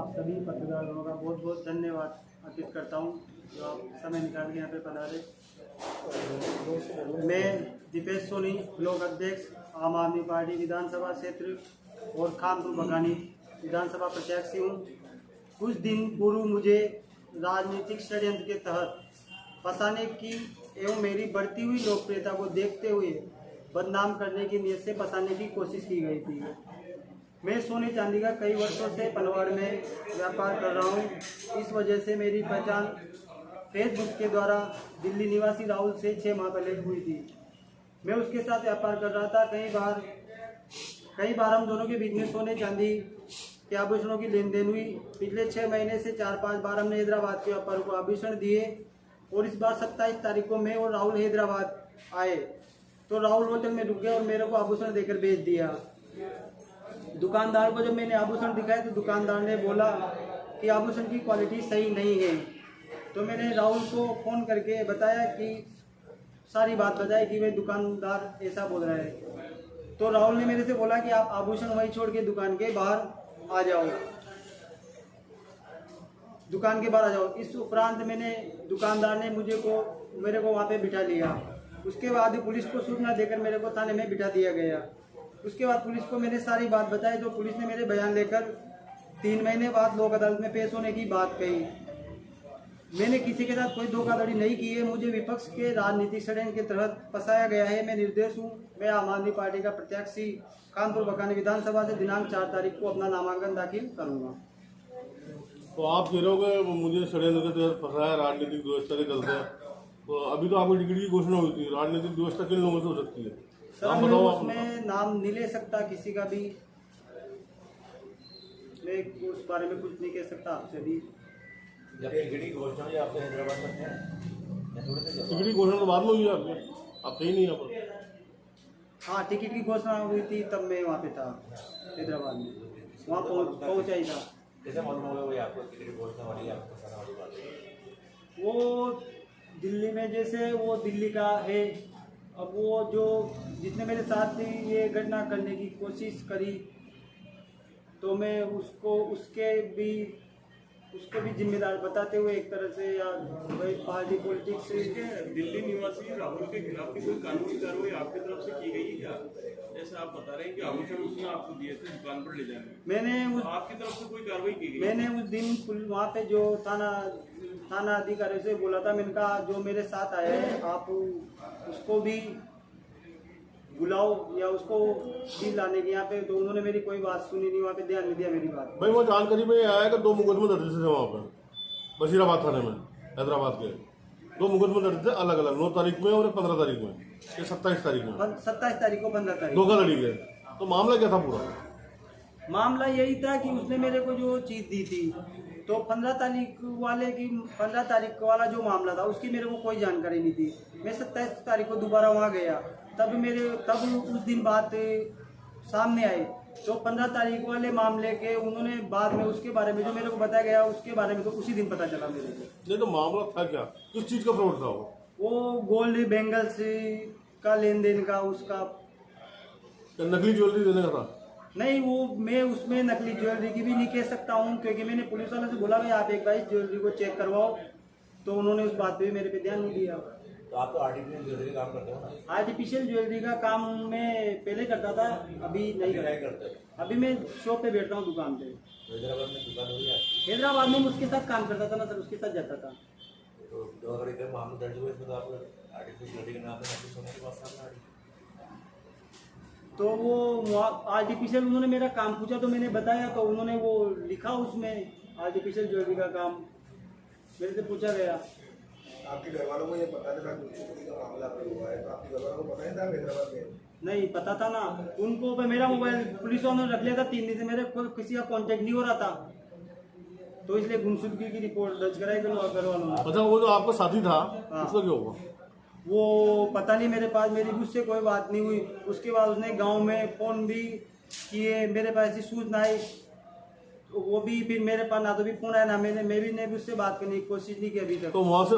आप सभी पत्रकारों का बहुत बहुत धन्यवाद अर्पित करता हूँ जो आप समय निकाल के यहाँ पे पधारे। मैं दीपेश सोनी, ब्लॉक अध्यक्ष, आम आदमी पार्टी विधानसभा क्षेत्र और खानपुर बगानी विधानसभा प्रत्याशी हूँ। कुछ दिन पूर्व मुझे राजनीतिक षड्यंत्र के तहत फंसाने की एवं मेरी बढ़ती हुई लोकप्रियता को देखते हुए बदनाम करने की नीयत से फंसाने की कोशिश की गई थी। मैं सोने चांदी का कई वर्षों से पनवाड़ में व्यापार कर रहा हूँ। इस वजह से मेरी पहचान फेसबुक के द्वारा दिल्ली निवासी राहुल से 6 माह पहले हुई थी। मैं उसके साथ व्यापार कर रहा था। कई बार हम दोनों के बीच में सोने चांदी के आभूषणों की लेन देन हुई। पिछले 6 महीने से 4-5 बार हमने हैदराबाद के व्यापार को आभूषण दिए और इस बार 27 तारीख को मैं और राहुल हैदराबाद आए तो राहुल होटल में रुक गया और मेरे को आभूषण देकर भेज दिया। दुकानदार को जब मैंने आभूषण दिखाया तो दुकानदार ने बोला कि आभूषण की क्वालिटी सही नहीं है। तो मैंने राहुल को फ़ोन करके बताया कि सारी बात बताई कि भाई दुकानदार ऐसा बोल रहा है। तो राहुल ने मेरे से बोला कि आप आभूषण वहीं छोड़ के दुकान के बाहर आ जाओ, दुकान के बाहर आ जाओ। इस उपरांत दुकानदार ने मेरे को वहाँ पे बिठा लिया। उसके बाद पुलिस को सूचना देकर मेरे को थाने में बिठा दिया गया। उसके बाद पुलिस को मैंने सारी बात बताई तो पुलिस ने मेरे बयान लेकर 3 महीने बाद लोक अदालत में पेश होने की बात कही। मैंने किसी के साथ कोई धोखाधड़ी नहीं की है। मुझे विपक्ष के राजनीतिक षड्यंत्र के तहत फंसाया गया है। मैं निर्दोष हूँ। मैं आम आदमी पार्टी का प्रत्याशी कानपुर बकानी विधानसभा से दिनांक 4 तारीख को अपना नामांकन दाखिल करूँगा। तो आप कह रहे हो कि मुझे षड्यंत्र के तहत फंसाया राजनीतिक व्यवस्था के चलते, तो अभी तो आपकी डिग्री की घोषणा हुई थी। राजनीतिक व्यवस्था किन लोगों से हो सकती है? सर मैं उसमें नाम नहीं ले सकता किसी का भी। मैं उस बारे में कुछ नहीं कह सकता आपसे भी। जब टिकट की घोषणा हुई आपको हैदराबाद में थे? टिकट की घोषणा तो बाद में हुई है आपकी, आप थे ही नहीं यहाँ पर। हाँ, टिकट की घोषणा हुई थी तब मैं वहाँ पे था हैदराबाद में, वहाँ पहुँचा ही था। कैसे मालूम होगा वही आपको टिकट की घोषणा वाली आपको फंसाने वाली बात है? वो दिल्ली में, जैसे वो दिल्ली का है, अब वो जो जिसने मेरे साथ ये घटना करने की कोशिश करी तो मैं उसको भी जिम्मेदार बताते हुए एक तरह से, या वही पार्टी पॉलिटिक्स से। दिल्ली निवासी राहुल के खिलाफ की कोई कानूनी कार्रवाई आपकी तरफ से की गई है क्या? जैसे आप बता रहे हैं कि आभूषण उसने आपको दिए थे दुकान पर ले जाने, आपकी तरफ से कोई कार्रवाई की गई? मैंने उस दिन वहाँ पे जो थाना अधिकारी से बोला था, मैंने कहा जो मेरे साथ आया है आप उसको भी बुलाओ या उसको भी लाने के यहाँ पे। तो उन्होंने मेरी कोई बात सुनी नहीं, वहाँ पे ध्यान नहीं दिया मेरी बात। भाई वो जानकारी में आया कि 2 मुकदमे दर्ज थे वहाँ पर बशीराबाद थाने में, हैदराबाद के 2 मुकदमे दर्ज थे अलग अलग, 9 तारीख में और 15 तारीख में, ये 27 तारीख में। 27 तारीख को 15 तारीख धोखाधड़ी के। तो मामला क्या था पूरा? मामला यही था कि उसने मेरे को जो चीज़ दी थी तो 15 तारीख वाला जो मामला था उसकी मेरे को कोई जानकारी नहीं थी। मैं 27 तारीख को दोबारा वहाँ गया, तब उस दिन बात सामने आई। तो 15 तारीख वाले मामले के उन्होंने बाद में उसके बारे में जो मेरे को बताया गया उसके बारे में तो उसी दिन पता चला मेरे को। नहीं तो मामला था क्या, किस चीज़ का फ्रॉड था वो गोल्ड बैंगल्स का लेन देन का, उसका नकली ज्वेलरी देने का था? नहीं, वो मैं उसमें नकली ज्वेलरी की भी नहीं कह सकता हूँ, क्योंकि मैंने पुलिस वालों से बोला भाई आप एक बार ज्वेलरी को चेक करवाओ, तो उन्होंने उस बात पे मेरे पे ध्यान नहीं दिया। तो आप तो आर्टिफिशियल ज्वेलरी का काम करते हो ना? आर्टिफिशियल ज्वेलरी का काम मैं पहले करता था, अभी नहीं करते। अभी मैं शॉप पे बैठता हूँ दुकान पे। हैदराबाद में दुकान हुई है? हैदराबाद में उसके साथ काम करता था ना सर, उसके साथ जाता था। तो धोखाधड़ी का मामला दर्ज हुआ इसमें, तो आप आर्टिफिशियल ज्वेलरी के नाम पे नकली सोने की बात सामने आ रही है। तो वो आर्टिफिशियल उन्होंने मेरा काम पूछा तो मैंने बताया, तो उन्होंने वो लिखा उसमें आर्टिफिशियल ज्वेलरी का काम मेरे से पूछा गया। आपके घर वालों को ये पता था चोरी का मामला हुआ है, तो आपके घर वालों को पता ही था हैदराबाद में? नहीं पता था ना उनको। मेरा मोबाइल पुलिस वालों ने रख लिया था 3 दिन से, मेरे को किसी का कांटेक्ट नहीं हो रहा था, तो इसलिए गुमशुदगी की रिपोर्ट दर्ज कराई घर वालों ने। अच्छा, वो जो आपका साथी था उसका क्या हुआ? वो पता नहीं, मेरे पास मेरी उससे कोई बात नहीं हुई। उसके बाद उसने गांव में फ़ोन भी किए, मेरे पास ऐसी सूचना आई, तो वो भी फिर मेरे पास ना तो भी फ़ोन आया ना मैं भी उससे बात करने की कोशिश नहीं की अभी तक। तो वहाँ से